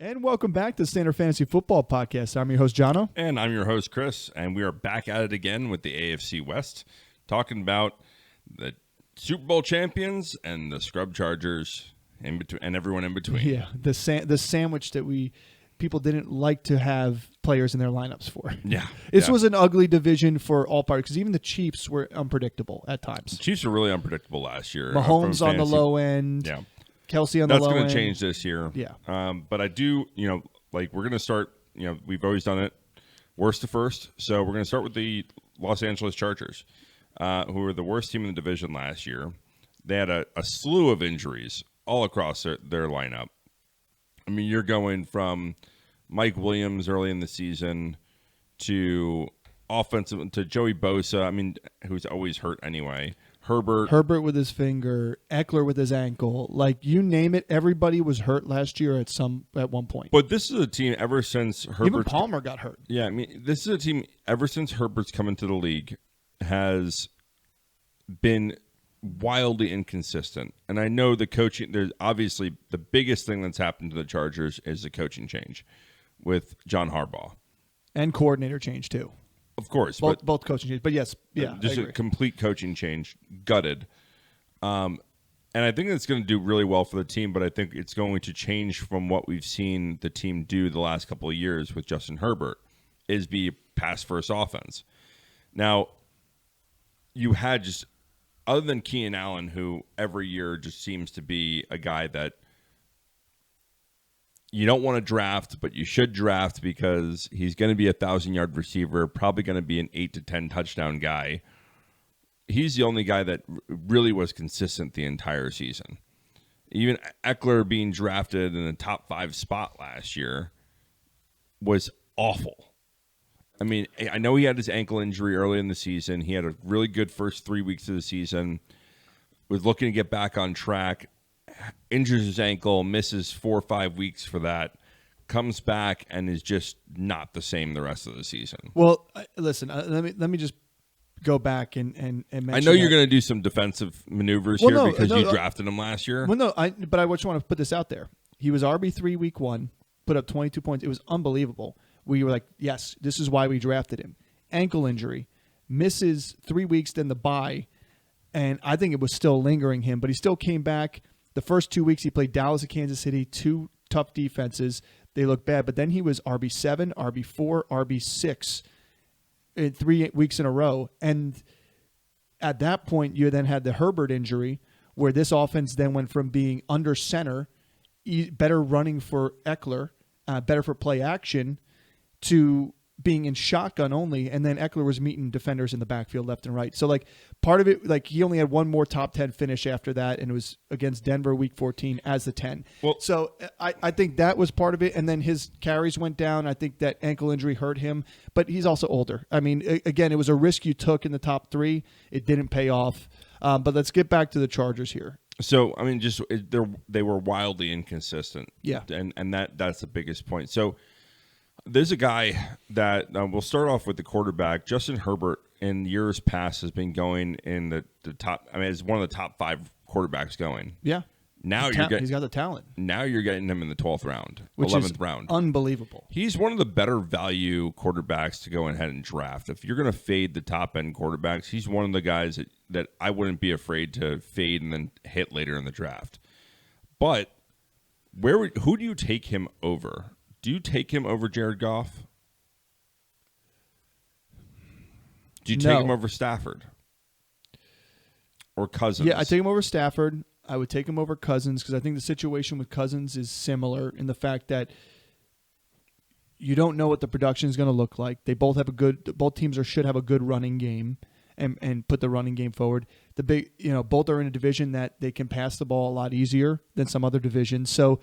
And welcome back to the Standard Fantasy Football Podcast. I'm your host, Jono. And I'm your host, Chris. And we are back at it again with the AFC West, talking about the Super Bowl champions and the scrub Chargers in between, and everyone in between. Yeah, the sandwich that people didn't like to have players in their lineups for. Yeah. This was an ugly division for all parties because even the Chiefs were unpredictable at times. The Chiefs were really unpredictable last year. Mahomes on the low end. Yeah. Kelsey on the low end. That's going to change this year. Yeah. But I do, we're going to start, we've always done it worst to first. So we're going to start with the Los Angeles Chargers, who were the worst team in the division last year. They had a slew of injuries all across their lineup. I mean, you're going from Mike Williams early in the season to offensive to Joey Bosa, who's always hurt anyway. Herbert with his finger, Eckler with his ankle, like you name it, everybody was hurt last year at one point. But this is a team ever since Herbert. Even Palmer got hurt. Yeah, this is a team ever since Herbert's come into the league has been wildly inconsistent. And I know the coaching, there's obviously the biggest thing that's happened to the Chargers is the coaching change with John Harbaugh. And coordinator change too. Of course. Both coaching change. But yes, yeah. Just a complete coaching change. Gutted. And I think it's going to do really well for the team, but I think it's going to change from what we've seen the team do the last couple of years with Justin Herbert, is be pass-first offense. Now, you had just, other than Keenan Allen, who every year just seems to be a guy that you don't want to draft, but you should draft because he's going to be a 1,000-yard receiver, probably going to be an 8 to 10 touchdown guy. He's the only guy that really was consistent the entire season. Even Eckler being drafted in the top 5 spot last year was awful. I mean, I know he had his ankle injury early in the season. He had a really good first 3 weeks of the season. Was looking to get back on track. Injures his ankle, misses 4 or 5 weeks for that, comes back and is just not the same the rest of the season. Well, listen, let me just go back and mention. I know you're going to do some defensive maneuvers because you drafted him last year. Well, no, but I just want to put this out there. He was RB3 week 1, put up 22 points. It was unbelievable. We were like, yes, this is why we drafted him. Ankle injury, misses 3 weeks, then the bye, and I think it was still lingering him, but he still came back. The first 2 weeks he played Dallas and Kansas City, 2 tough defenses. They looked bad, but then he was RB7, RB4, RB6 in 3 weeks in a row. And at that point, you then had the Herbert injury, where this offense then went from being under center, better running for Eckler, better for play action, to being in shotgun only, and then Eckler was meeting defenders in the backfield left and right. So, like, part of it, like, he only had one more top 10 finish after that, and it was against Denver week 14 as the 10. Well, so I think that was part of it, and then his carries went down. I think that ankle injury hurt him, but he's also older. I mean, again, it was a risk you took in the top 3. It didn't pay off. But let's get back to the Chargers here. So, I mean, they were wildly inconsistent. Yeah. And that's the biggest point. So, there's a guy that we'll start off with the quarterback. Justin Herbert in years past has been going in the top. I mean, it's one of the top 5 quarterbacks going. Yeah. Now he's got the talent. Now you're getting him in the 12th round, which 11th is round. Unbelievable. He's one of the better value quarterbacks to go ahead and draft. If you're going to fade the top end quarterbacks, he's one of the guys that I wouldn't be afraid to fade and then hit later in the draft. But who do you take him over? Do you take him over Jared Goff? Do you take him over Stafford? Or Cousins? Yeah, I take him over Stafford. I would take him over Cousins because I think the situation with Cousins is similar in the fact that you don't know what the production is going to look like. They both have both teams should have a good running game and put the running game forward. Both are in a division that they can pass the ball a lot easier than some other divisions. So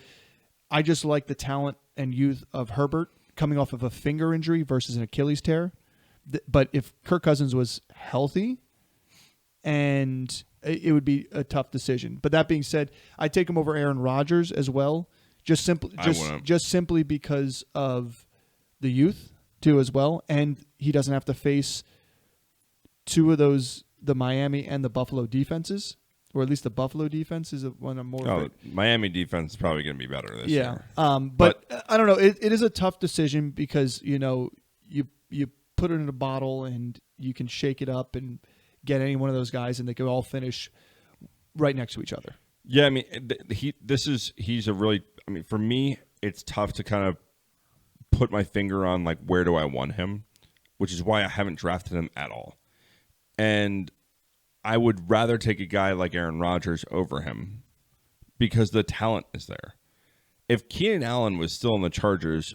I just like the talent and youth of Herbert coming off of a finger injury versus an Achilles tear. But if Kirk Cousins was healthy, and it would be a tough decision. But that being said, I take him over Aaron Rodgers as well, just simply because of the youth too as well, and he doesn't have to face 2 of those, the Miami and the Buffalo defenses, or at least the Buffalo defense is one of more. Oh, Miami defense is probably going to be better this year. But I don't know. It is a tough decision because you put it in a bottle and you can shake it up and get any one of those guys and they could all finish right next to each other. Yeah, I mean, he's a really. I mean, for me, it's tough to kind of put my finger on like where do I want him, which is why I haven't drafted him at all. And I would rather take a guy like Aaron Rodgers over him because the talent is there. If Keenan Allen was still in the Chargers,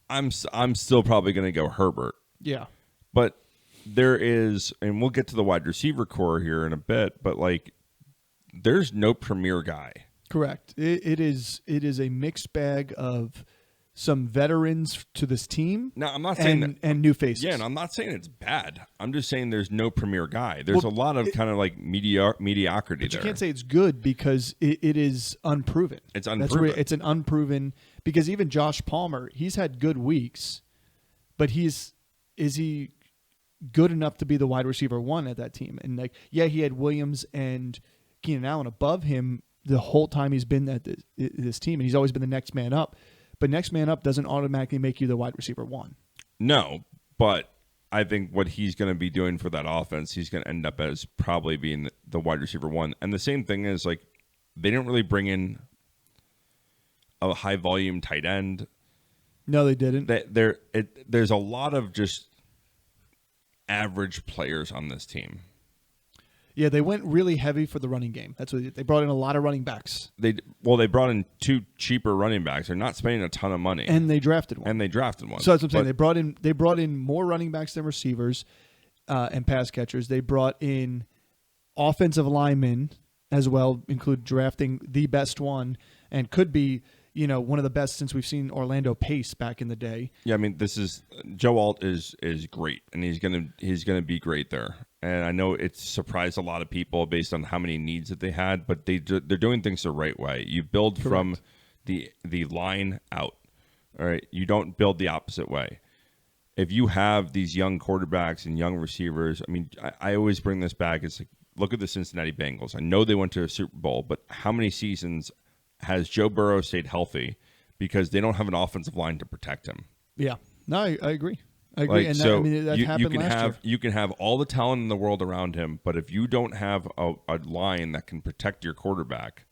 I'm still probably going to go Herbert. Yeah. But there is, and we'll get to the wide receiver core here in a bit, but like there's no premier guy. Correct. It is a mixed bag of some veterans to this team. Now, I'm not saying that, and new faces. Yeah, and I'm not saying it's bad. I'm just saying there's no premier guy. There's a lot of kind of like mediocrity but there. You can't say it's good because it is unproven. It's unproven. It's an unproven, because even Josh Palmer, he's had good weeks, but is he good enough to be the wide receiver one at that team? And like, yeah, he had Williams and Keenan Allen above him the whole time he's been at this team, and he's always been the next man up. But next man up doesn't automatically make you the wide receiver one. No, but I think what he's going to be doing for that offense, he's going to end up as probably being the wide receiver one. And the same thing is like they didn't really bring in a high volume tight end. No, they didn't. There's a lot of just average players on this team. Yeah, they went really heavy for the running game. That's what they brought in a lot of running backs. They brought in 2 cheaper running backs. They're not spending a ton of money, and they drafted one. So that's what I'm saying. They brought in more running backs than receivers and pass catchers. They brought in offensive linemen as well, include drafting the best one, and could be one of the best since we've seen Orlando Pace back in the day. Yeah, I mean, Joe Alt is great, and he's gonna be great there. And I know it's surprised a lot of people based on how many needs that they had, but they're doing things the right way. You build from the line out. All right, you don't build the opposite way. If you have these young quarterbacks and young receivers, I mean, I always bring this back. It's like, look at the Cincinnati Bengals. I know they went to a Super Bowl, but how many seasons has Joe Burrow stayed healthy because they don't have an offensive line to protect him? Yeah, no, I agree. I agree, and that happened last year. You can have all the talent in the world around him, but if you don't have a line that can protect your quarterback,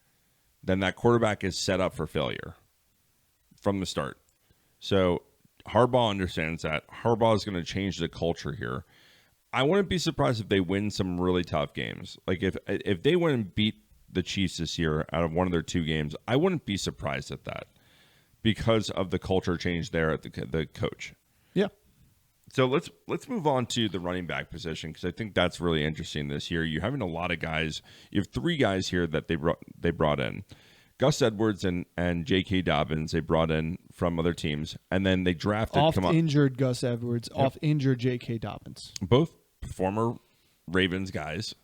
then that quarterback is set up for failure from the start. So Harbaugh understands that. Harbaugh is going to change the culture here. I wouldn't be surprised if they win some really tough games. Like if they went and beat the Chiefs this year out of one of their 2 games, I wouldn't be surprised at that because of the culture change there at the coach. Yeah. So let's move on to the running back position because I think that's really interesting this year. You're having a lot of guys. You have 3 guys here that they brought in. Gus Edwards and J.K. Dobbins they brought in from other teams, and then they drafted injured Gus Edwards, off injured J.K. Dobbins. Both former Ravens guys.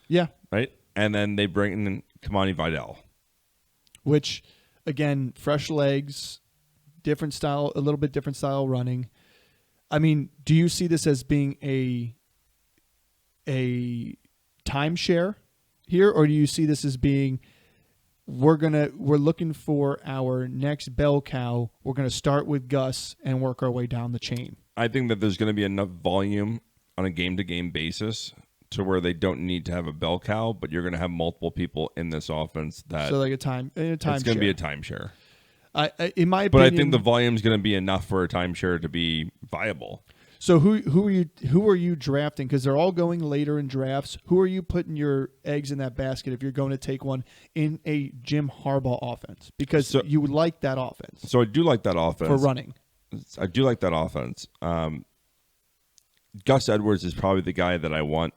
Yeah. Right? And then they bring in Kamani Vidal. Which, again, fresh legs, different style, a little bit different style running. I mean, do you see this as being a timeshare here, or do you see this as being we're looking for our next bell cow. We're gonna start with Gus and work our way down the chain? I think that there's going to be enough volume on a game-to-game basis to where they don't need to have a bell cow, but you're going to have multiple people in this offense that so like a time. It's going to be a timeshare. In my opinion, but I think the volume is going to be enough for a timeshare to be viable. So who are you drafting? Because they're all going later in drafts. Who are you putting your eggs in that basket if you're going to take one in a Jim Harbaugh offense? Because you would like that offense. So I do like that offense for running. I do like that offense. Gus Edwards is probably the guy that I want.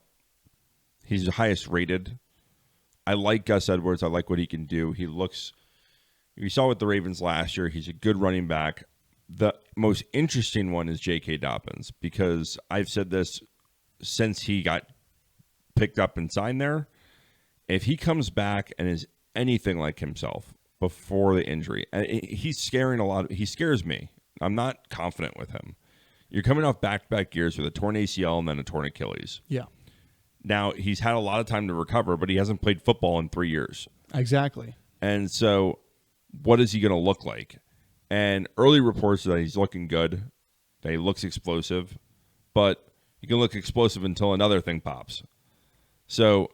He's the highest rated. I like Gus Edwards. I like what he can do. He looks. You saw with the Ravens last year. He's a good running back. The most interesting one is J.K. Dobbins because I've said this since he got picked up and signed there. If he comes back and is anything like himself before the injury, he's scaring a lot. He scares me. I'm not confident with him. You're coming off back-to-back years with a torn ACL and then a torn Achilles. Yeah. Now, he's had a lot of time to recover, but he hasn't played football in 3 years. Exactly. And so what is he going to look like? And early reports are that he's looking good, that he looks explosive, but he can look explosive until another thing pops. So,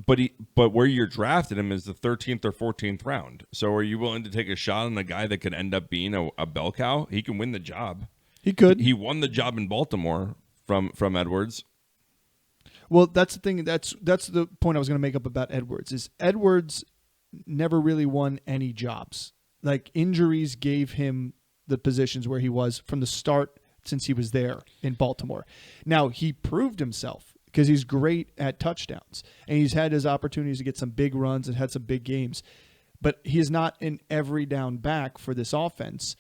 but where you're drafted him is the 13th or 14th round. So are you willing to take a shot on a guy that could end up being a bell cow? He can win the job. He could. He won the job in Baltimore from Edwards. Well, that's the thing. That's the point I was going to make up about Edwards. Is Edwards never really won any jobs. Like, injuries gave him the positions where he was from the start since he was there in Baltimore. Now, he proved himself because he's great at touchdowns, and he's had his opportunities to get some big runs and had some big games. But he is not an every down back for this offense.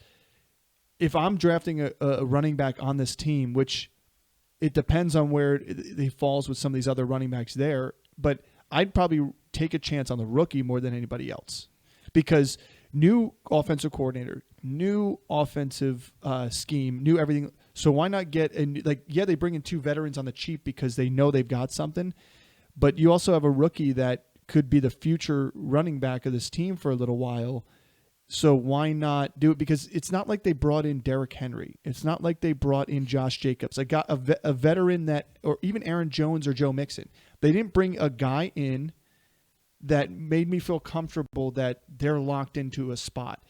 If I'm drafting a running back on this team, which it depends on where he falls with some of these other running backs there, but I'd probably take a chance on the rookie more than anybody else, because new offensive coordinator, new offensive scheme, new everything. So why not get they bring in 2 veterans on the cheap because they know they've got something, but you also have a rookie that could be the future running back of this team for a little while. So why not do it? Because it's not like they brought in Derrick Henry. It's not like they brought in Josh Jacobs. I got a veteran that, or even Aaron Jones or Joe Mixon. They didn't bring a guy in that made me feel comfortable that they're locked into a spot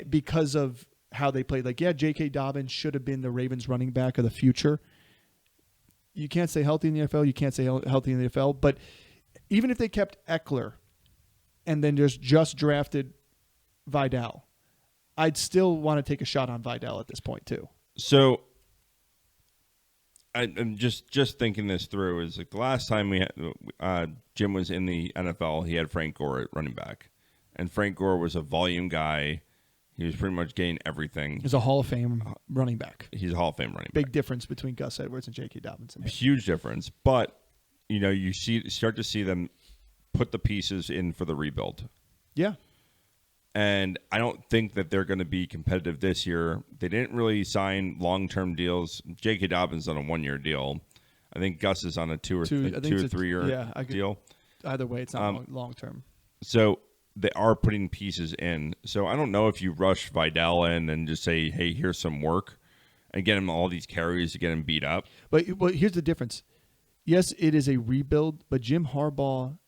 because of how they played. Like, yeah, J.K. Dobbins should have been the Ravens running back of the future. You can't say healthy in the NFL. You can't say healthy in the NFL. But even if they kept Eckler and then just drafted Vidal, I'd still want to take a shot on Vidal at this point too. So I'm just thinking this through. Is like the last time we had, Jim was in the NFL, he had Frank Gore at running back, and Frank Gore was a volume guy. He was pretty much getting everything. He's a Hall of Fame running back. He's a Hall of Fame running back. Big difference between Gus Edwards and J.K. Dobbins. Huge difference, but you start to see them put the pieces in for the rebuild. Yeah. And I don't think that they're going to be competitive this year. They didn't really sign long-term deals. J.K. Dobbins on a 1-year deal. I think Gus is on a 2 or 3 year deal. Either way, it's not long-term. So they are putting pieces in. So I don't know if you rush Vidal in and just say, hey, here's some work, and get him all these carries to get him beat up. But here's the difference. Yes, it is a rebuild, but Jim Harbaugh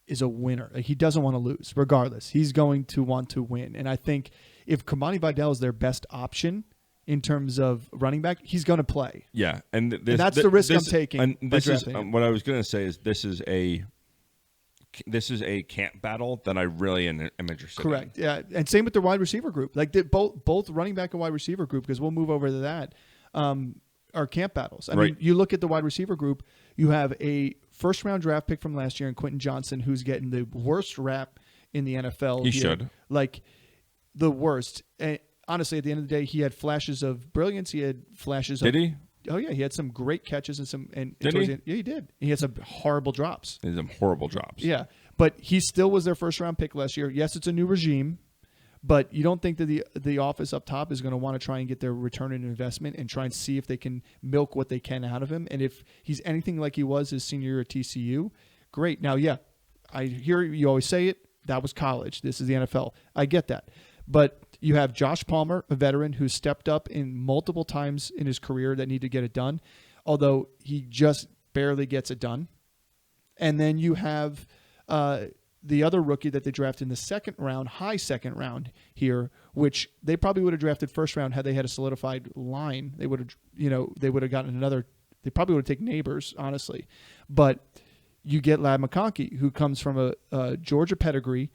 is a winner. He doesn't want to lose, regardless. He's going to want to win. And I think if Kamani Vidal is their best option in terms of running back, he's going to play. Yeah, and that's the risk I'm taking. And this is what I was going to say is this is a camp battle that I really am interested in. Correct. Yeah, and same with the wide receiver group. Like both running back and wide receiver group, because we'll move over to that, are camp battles. I mean, you look at the wide receiver group, you have a first-round draft pick from last year in Quentin Johnson, who's getting the worst rap in the NFL. He should. Like, the worst. And honestly, at the end of the day, he had flashes of brilliance. He had flashes Did he? Oh, yeah. He had some great catches and some. Did he? Yeah, he did. He had some horrible drops. He had some horrible drops. Yeah. But he still was their first-round pick last year. Yes, it's a new regime. But you don't think that the office up top is going to want to try and get their return on investment and try and see if they can milk what they can out of him? And if he's anything like he was his senior year at TCU, great. Now, yeah, I hear you always say it. That was college. This is the NFL. I get that. But you have Josh Palmer, a veteran who stepped up in multiple times in his career that need to get it done, although he just barely gets it done. And then you have the other rookie that they drafted in the second round, high second round here, which they probably would have drafted first round had they had a solidified line. They would have, they would have gotten another. They probably would have taken Neighbors, honestly. But you get Lad McConkey, who comes from a Georgia pedigree,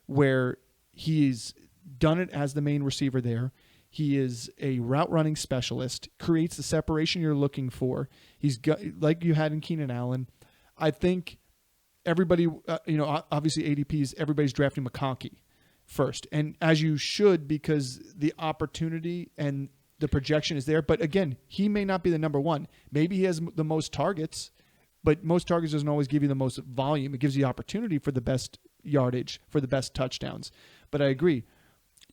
where he's done it as the main receiver there. He is a route running specialist, creates the separation you're looking for. He's got, like you had in Keenan Allen. I think everybody, obviously ADPs, everybody's drafting McConkey first. And as you should, because the opportunity and the projection is there. But again, he may not be the number one. Maybe he has the most targets, but most targets doesn't always give you the most volume. It gives you opportunity for the best yardage, for the best touchdowns. But I agree.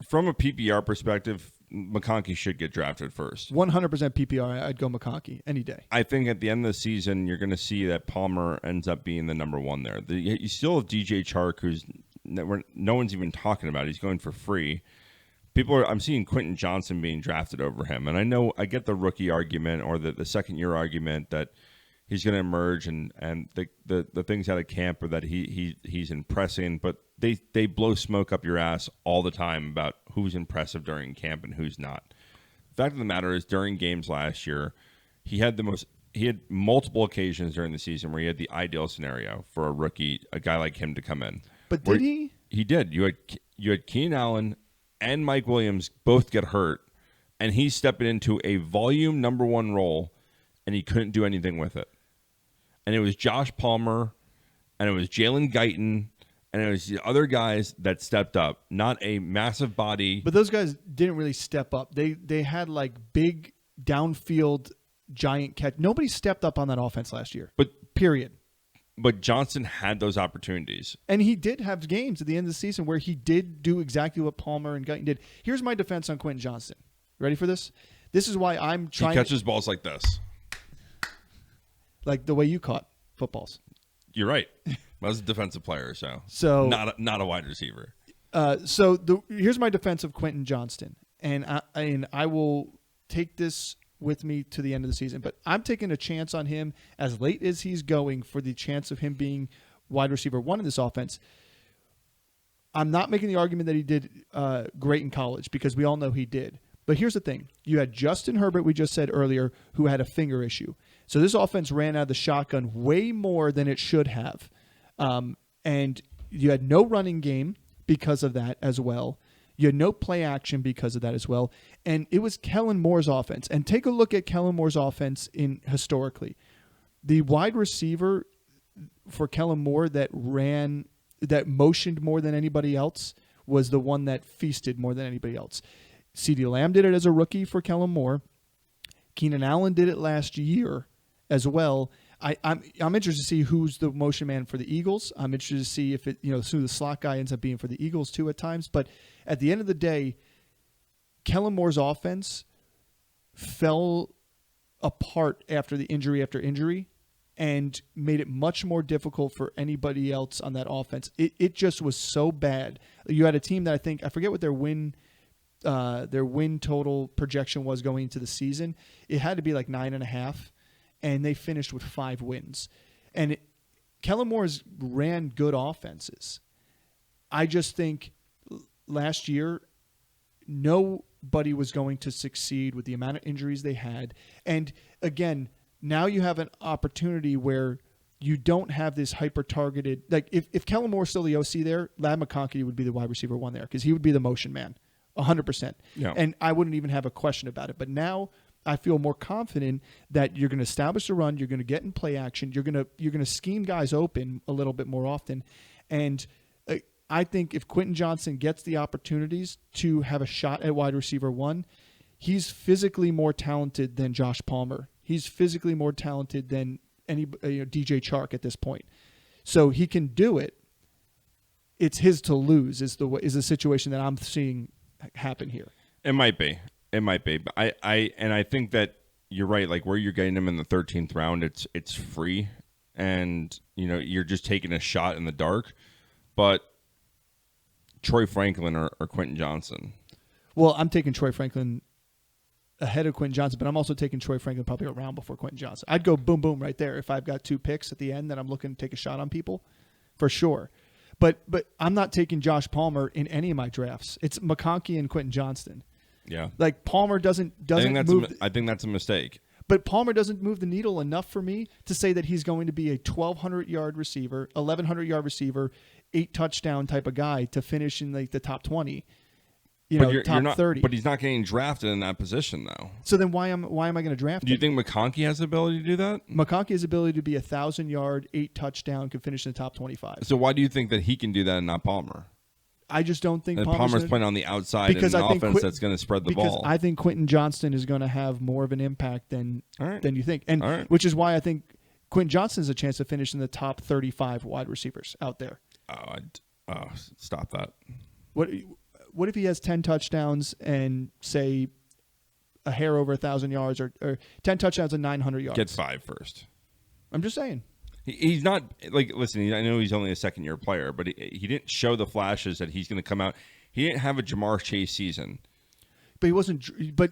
From a PPR perspective, McConkey should get drafted first. 100% PPR. I'd go McConkey any day. I think at the end of the season, you're going to see that Palmer ends up being the number one there. You still have DJ Chark, who's no one's even talking about. He's going for free. I'm seeing Quentin Johnson being drafted over him, and I know I get the rookie argument or the second year argument that he's going to emerge and the things out of camp or that he's impressing, but they blow smoke up your ass all the time about who's impressive during camp and who's not. The fact of the matter is, during games last year, he had multiple occasions during the season where he had the ideal scenario for a rookie, a guy like him to come in. But did he? He did. You had Keenan Allen and Mike Williams both get hurt, and he's stepping into a volume number one role, and he couldn't do anything with it. And it was Josh Palmer, and it was Jalen Guyton, and it was the other guys that stepped up, not a massive body. But those guys didn't really step up. They had like big downfield giant catch. Nobody stepped up on that offense last year. Period. But Johnson had those opportunities. And he did have games at the end of the season where he did do exactly what Palmer and Guyton did. Here's my defense on Quentin Johnson. Ready for this? This is why I'm trying. He catches balls like this. Like the way you caught footballs. You're right. I was a defensive player, so not a wide receiver. Here's my defense of Quentin Johnston, and I will take this with me to the end of the season. But I'm taking a chance on him as late as he's going for the chance of him being wide receiver one in this offense. I'm not making the argument that he did great in college, because we all know he did. But here's the thing. You had Justin Herbert, we just said earlier, who had a finger issue. So this offense ran out of the shotgun way more than it should have. And you had no running game because of that as well. You had no play action because of that as well. And it was Kellen Moore's offense. And take a look at Kellen Moore's offense historically. The wide receiver for Kellen Moore that motioned more than anybody else was the one that feasted more than anybody else. CeeDee Lamb did it as a rookie for Kellen Moore. Keenan Allen did it last year as well. I'm interested to see who's the motion man for the Eagles. I'm interested to see if who the slot guy ends up being for the Eagles too at times. But at the end of the day, Kellen Moore's offense fell apart after injury and made it much more difficult for anybody else on that offense. It just was so bad. You had a team that I forget what their win total projection was going into the season. It had to be like 9.5. And they finished with 5 wins. And Kellen Moore's ran good offenses. I just think last year, nobody was going to succeed with the amount of injuries they had. And again, now you have an opportunity where you don't have this hyper-targeted. Like if Kellen Moore's still the OC there, Ladd McConkey would be the wide receiver one there, because he would be the motion man, 100%. Yeah. And I wouldn't even have a question about it. But now I feel more confident that you're going to establish the run, you're going to get in play action, you're going to scheme guys open a little bit more often. And I think if Quentin Johnson gets the opportunities to have a shot at wide receiver one, he's physically more talented than Josh Palmer. He's physically more talented than DJ Chark at this point. So he can do it. It's his to lose is the situation that I'm seeing happen here. It might be. But I think that you're right. Like where you're getting him in the 13th round, it's free, and you're just taking a shot in the dark. But Troy Franklin or Quentin Johnson. Well, I'm taking Troy Franklin ahead of Quentin Johnson, but I'm also taking Troy Franklin probably a round before Quentin Johnson. I'd go boom boom right there if I've got 2 picks at the end that I'm looking to take a shot on people, for sure. But I'm not taking Josh Palmer in any of my drafts. It's McConkey and Quentin Johnston. Yeah, like Palmer doesn't move. I think that's a mistake. But Palmer doesn't move the needle enough for me to say that he's going to be a 1,200-yard receiver, 1,100-yard receiver, 8 touchdown type of guy to finish in like the top 20. Top 30. But he's not getting drafted in that position though. So then why am I going to draft him? Do you think McConkey has the ability to do that? McConkey has the ability to be 1,000-yard, 8 touchdown, can finish in the top 25. So why do you think that he can do that and not Palmer? I just don't think Palmer's playing on the outside in an offense that's going to spread the ball. Because I think Quentin Johnston is going to have more of an impact than you think, and which is why I think Quentin Johnston has a chance to finish in the top 35 wide receivers out there. Stop that. what if he has 10 touchdowns and say a hair over 1,000 yards or 10 touchdowns and 900 yards? Get 5 first. I'm just saying. He's not like, listen, I know he's only a second-year player, but he didn't show the flashes that he's going to come out. He didn't have a Jamar Chase season. But he wasn't. But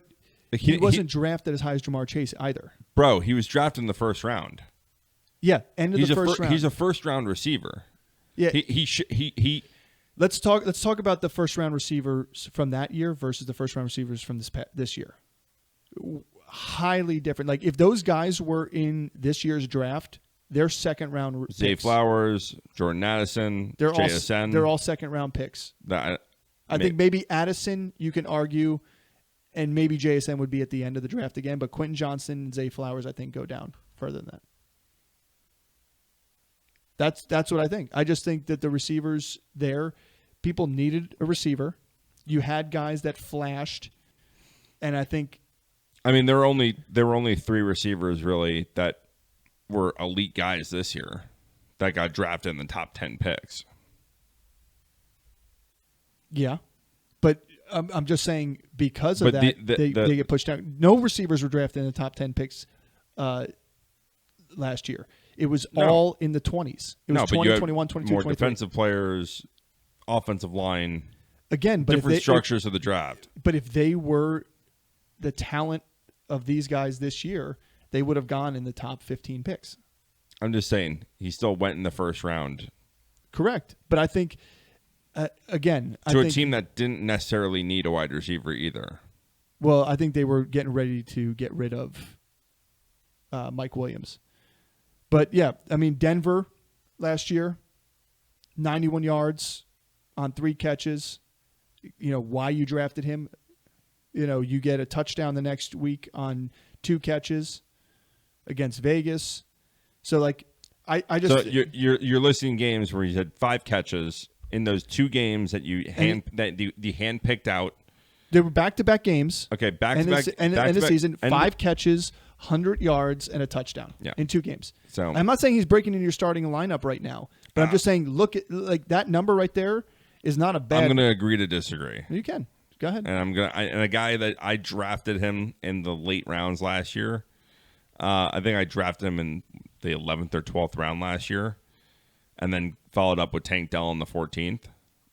he wasn't drafted as high as Jamar Chase either. Bro, he was drafted in the first round. Yeah, end of the first round. He's a first-round receiver. Yeah, he. Let's talk about the first-round receivers from that year versus the first-round receivers from this year. Highly different. Like if those guys were in this year's draft, they're second-round. Zay Flowers, Jordan Addison, JSN. They're all second-round picks. I think maybe Addison you can argue, and maybe JSN would be at the end of the draft again. But Quentin Johnson and Zay Flowers, I think, go down further than that. That's what I think. I just think that the receivers there, people needed a receiver. You had guys that flashed, and I think. I mean, there were only 3 receivers really that were elite guys this year that got drafted in the top 10 picks. Yeah, but I'm just saying because of that, they get pushed out. No receivers were drafted in the top 10 picks last year. It was all in the 20s. It was 20, 21, 22, more 23. Defensive players, offensive line. Again, but different structures of the draft. But if they were the talent of these guys this year, they would have gone in the top 15 picks. I'm just saying, he still went in the first round. Correct. But I think, again... To a team that didn't necessarily need a wide receiver either. Well, I think they were getting ready to get rid of Mike Williams. But, yeah, I mean, Denver last year, 91 yards on 3 catches. You know, why you drafted him. You know, you get a touchdown the next week on 2 catches against Vegas. So, like, I just... So you're listing games where you had 5 catches in those 2 games that you hand-picked out. They were back-to-back games. Okay, back-to-back. End of the season, 5 catches, 100 yards, and a touchdown in 2 games. So I'm not saying he's breaking into your starting lineup right now, but I'm just saying, look at like that number right there is not a bad. I'm going to agree to disagree. You can go ahead. And and a guy that I drafted him in the late rounds last year. I think I drafted him in the 11th or 12th round last year, and then followed up with Tank Dell in the 14th.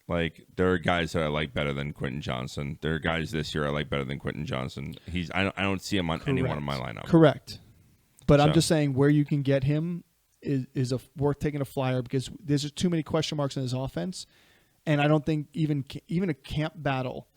Like, there are guys that I like better than Quentin Johnson. There are guys this year I like better than Quentin Johnson. I don't see him on any one of my lineup. Correct. But I'm just saying where you can get him is worth taking a flyer because there's just too many question marks in his offense. And I don't think even a camp battle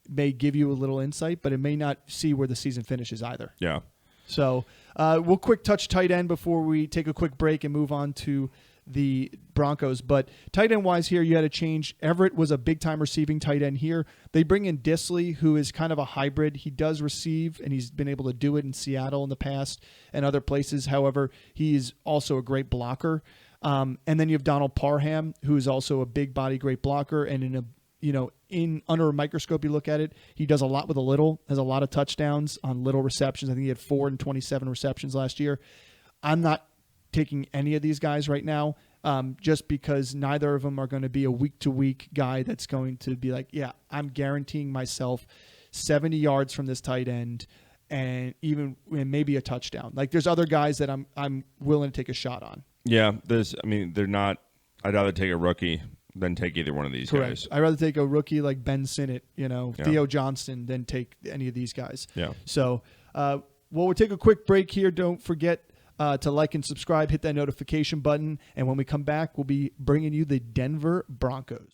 may give you a little insight, but it may not see where the season finishes either. Yeah. So we'll quick touch tight end before we take a quick break and move on to the Broncos. But tight end wise here, you had a change. Everett was a big time receiving tight end here. They bring in Disley, who is kind of a hybrid. He does receive, and he's been able to do it in Seattle in the past and other places. However, he is also a great blocker. And then you have Donald Parham, who is also a big body, great blocker. And under a microscope, you look at it, he does a lot with a little, has a lot of touchdowns on little receptions. I think he had 4 and 27 receptions last year. I'm not taking any of these guys right now, just because neither of them are going to be a week-to-week guy that's going to be like, yeah, I'm guaranteeing myself 70 yards from this tight end and maybe a touchdown. Like, there's other guys that I'm willing to take a shot on. Yeah, they're not. I'd rather take a rookie than take either one of these guys. I'd rather take a rookie like Ben Sinnott, Theo Johnston, than take any of these guys. Yeah. So, we'll take a quick break here. Don't forget to like and subscribe, hit that notification button, and when we come back, we'll be bringing you the Denver Broncos.